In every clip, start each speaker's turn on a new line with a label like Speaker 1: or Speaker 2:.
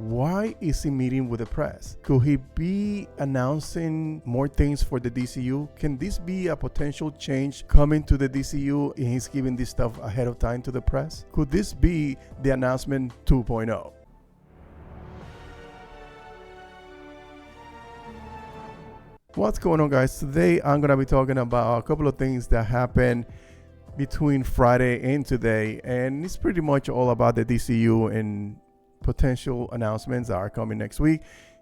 Speaker 1: why is he meeting with the press? Could he be announcing more things for the DCU? Can this be a potential change coming to the DCU and he's giving this stuff ahead of time to the press? Could this be the announcement 2.0? What's going on, guys? Today I'm going to be talking about a couple of things that happened between Friday and today, and it's pretty much all about the DCU and potential announcements that are coming next week.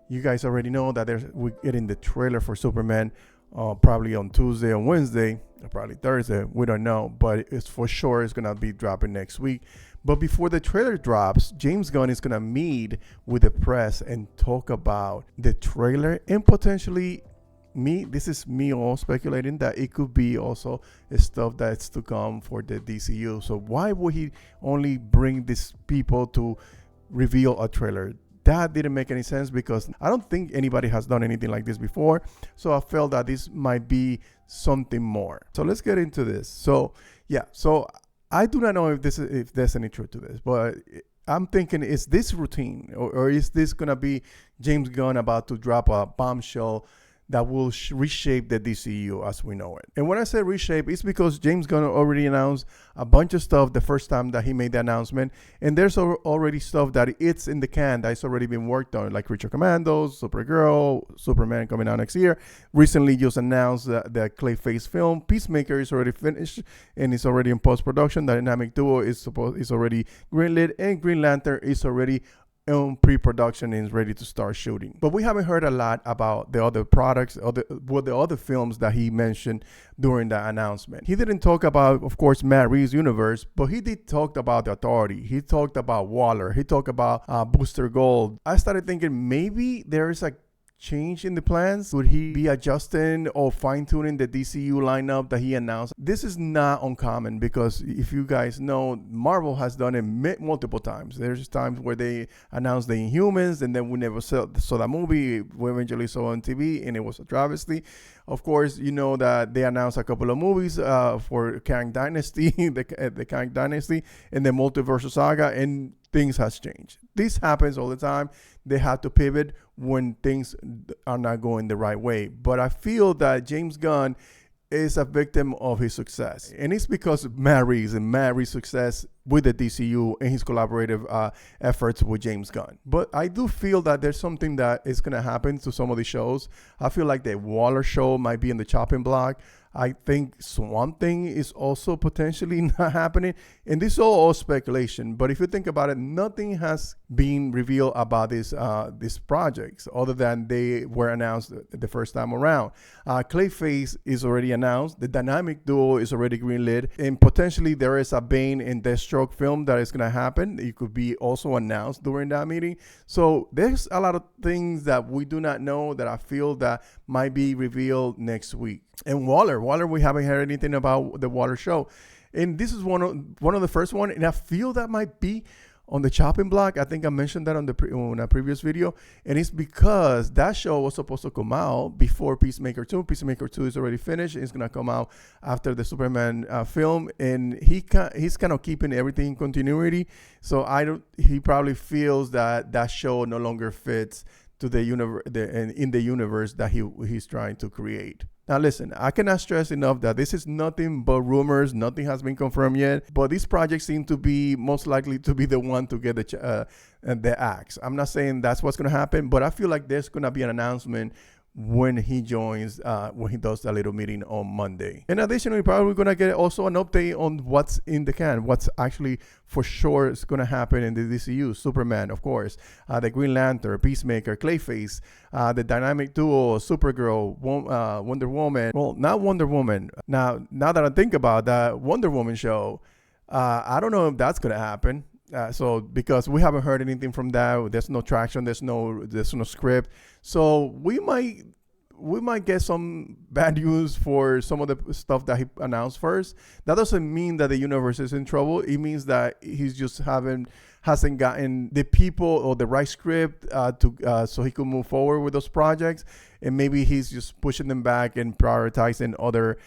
Speaker 1: You guys already know that we're getting the trailer for Superman probably on Tuesday or Wednesday, or probably Thursday. We don't know, but it's for sure it's going to be dropping next week. But before the trailer drops, James Gunn is going to meet with the press and talk about the trailer and potentially this is me all speculating that it could be also stuff that's to come for the DCU. So why would he only bring these people to reveal a trailer? That didn't make any sense because I don't think anybody has done anything like this before. So I felt that this might be something more. So let's get into this. So I do not know if there's any truth to this, but I'm thinking, is this routine or is this gonna be James Gunn about to drop a bombshell that will reshape the DCU as we know it? And when I say reshape, it's because James Gunn already announced a bunch of stuff the first time that he made the announcement, and there's already stuff that it's in the can that's already been worked on, like Creature Commandos, Supergirl, Superman coming out next year. Recently just announced the Clayface film. Peacemaker is already finished and it's already in post-production. The Dynamic Duo is already greenlit, and Green Lantern is already in pre-production and is ready to start shooting. But we haven't heard a lot about the other products or the other films that he mentioned during the announcement. He didn't talk about, of course, Matt Reeves' universe, but he did talk about the Authority. He talked about Waller. He talked about Booster Gold. I started thinking maybe there is a change in the plans. Would he be adjusting or fine-tuning the DCU lineup that he announced? This is not uncommon because if you guys know, Marvel has done it multiple times. There's times where they announced the Inhumans and then we never saw that movie. We eventually saw on TV and it was a travesty. Of course, you know that they announced a couple of movies for Kang Dynasty, the Kang Dynasty, and the Multiverse Saga, and things has changed. This happens all the time. They have to pivot when things are not going the right way. But I feel that James Gunn is a victim of his success. And it's because of Matt Reeves' success with the DCU and his collaborative efforts with James Gunn. But I do feel that there's something that is going to happen to some of the shows. I feel like the Waller show might be in the chopping block. I think Swamp Thing is also potentially not happening. And this is all speculation. But if you think about it, nothing has been revealed about these projects other than they were announced the first time around. Clayface is already announced. The Dynamic Duo is already greenlit. And potentially there is a Bane and Deathstroke film that is going to happen. It could be also announced during that meeting. So there's a lot of things that we do not know that I feel that might be revealed next week. And Waller, we haven't heard anything about the Waller show. And this is one of the first one. And I feel that might be on the chopping block. I think I mentioned that on a previous video. And it's because that show was supposed to come out before Peacemaker 2. Peacemaker 2 is already finished. It's going to come out after the Superman film. And he's kind of keeping everything in continuity. So he probably feels that show no longer fits to the universe, in the universe that he's trying to create. Now listen, I cannot stress enough that this is nothing but rumors. Nothing has been confirmed yet, but these projects seem to be most likely to be the one to get the axe. I'm not saying that's what's going to happen, but I feel like there's going to be an announcement when he joins, when he does that little meeting on Monday. In addition, we're probably going to get also an update on what's in the can, what's actually for sure is going to happen in the DCU. Superman, of course, the Green Lantern, Peacemaker, Clayface, the Dynamic Duo, Supergirl, Wonder Woman. Well, not Wonder Woman. Now that I think about that Wonder Woman show, I don't know if that's going to happen. So because we haven't heard anything from that, there's no traction, there's no script. So we might get some bad news for some of the stuff that he announced first. That doesn't mean that the universe is in trouble. It means that he's just haven't hasn't gotten the people or the right script so he could move forward with those projects, and maybe he's just pushing them back and prioritizing other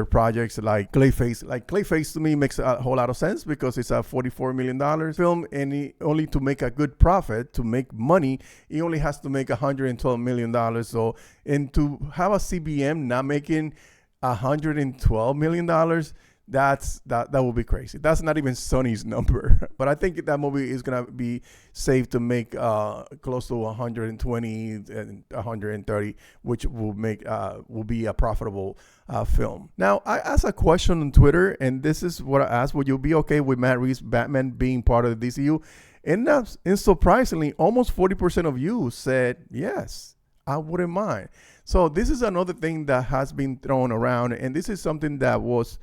Speaker 1: projects like Clayface. Like Clayface to me makes a whole lot of sense because it's a $44 million film, and only to make a good profit, to make money, he only has to make $112 million. So, and to have a CBM not making $112 million, that would be crazy. That's not even Sony's number. But I think that movie is gonna be safe to make close to 120 and 130, which will be a profitable film. Now, I asked a question on Twitter, and this is what I asked: would you be okay with Matt Reeves' Batman being part of the DCU? And surprisingly, almost 40% of you said yes, I wouldn't mind. So this is another thing that has been thrown around, and this is something that was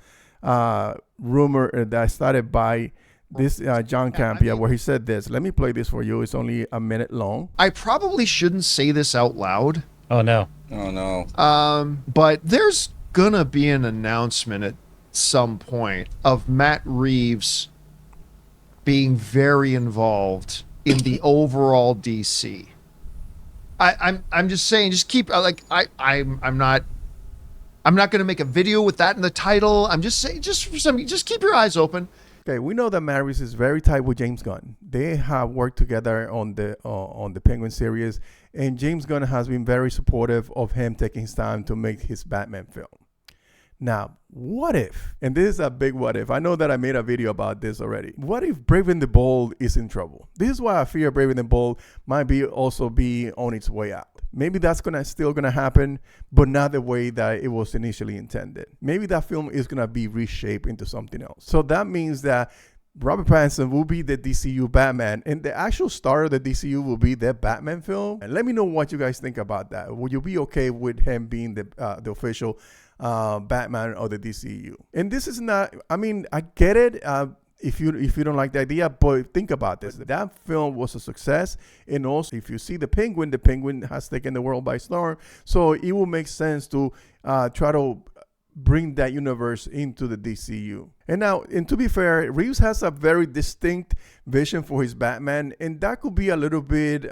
Speaker 1: rumor that started by this John Campia, where he said this. Let me play this for you. It's only a minute long.
Speaker 2: I probably shouldn't say this out loud.
Speaker 3: Oh no.
Speaker 2: But there's gonna be an announcement at some point of Matt Reeves being very involved in the overall DC. I'm just saying, just keep I'm not going to make a video with that in the title. I'm just saying, just keep your eyes open.
Speaker 1: Okay, we know that Matt Reeves is very tight with James Gunn. They have worked together on the Penguin series, and James Gunn has been very supportive of him taking his time to make his Batman film. Now, what if, and this is a big what if, I know that I made a video about this already. What if Brave and the Bold is in trouble? This is why I fear Brave and the Bold might also be on its way out. Maybe that's still gonna happen, but not the way that it was initially intended. Maybe that film is gonna be reshaped into something else. So that means that Robert Pattinson will be the DCU Batman, and the actual star of the DCU will be the Batman film. And let me know what you guys think about that. Would you be okay with him being the official Batman of the DCU? And this is not, I mean, I get it. If you don't like the idea, but think about this. That film was a success, and also if you see the Penguin has taken the world by storm. So it will make sense to try to bring that universe into the DCU. And now, and to be fair, Reeves has a very distinct vision for his Batman, and that could be a little bit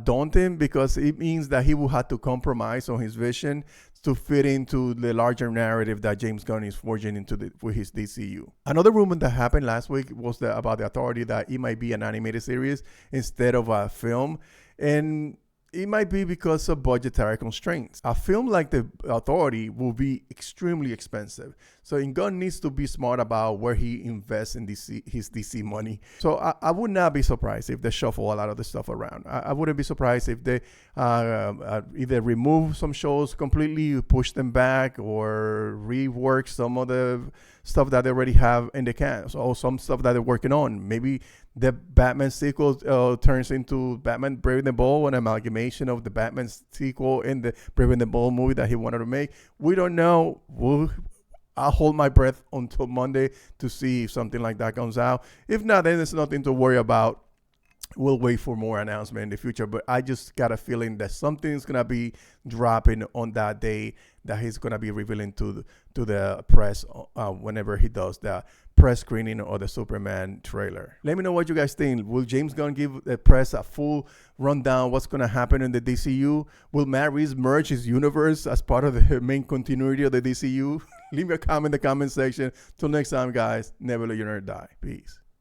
Speaker 1: daunting, because it means that he will have to compromise on his vision to fit into the larger narrative that James Gunn is forging with his DCU. Another rumor that happened last week was about the Authority, that it might be an animated series instead of a film. And it might be because of budgetary constraints. A film like The Authority will be extremely expensive. So Gunn needs to be smart about where he invests in his DC money. So I would not be surprised if they shuffle a lot of the stuff around. I wouldn't be surprised if they either remove some shows completely, push them back, or rework some of the stuff that they already have in the can, or some stuff that they're working on. Maybe the Batman sequel turns into Batman Brave and the Bold, an amalgamation of the Batman sequel and the Brave and the Bold movie that he wanted to make. We don't know. I'll hold my breath until Monday to see if something like that comes out. If not, then there's nothing to worry about. We'll wait for more announcement in the future, but I just got a feeling that something's gonna be dropping on that day that he's gonna be revealing to the press whenever he does the press screening or the Superman trailer. Let me know what you guys think. Will James Gunn give the press a full rundown what's gonna happen in the DCU? Will Matt Reeves merge his universe as part of the main continuity of the DCU? Leave me a comment in the comment section. Till next time, guys, never let your nerd die. Peace.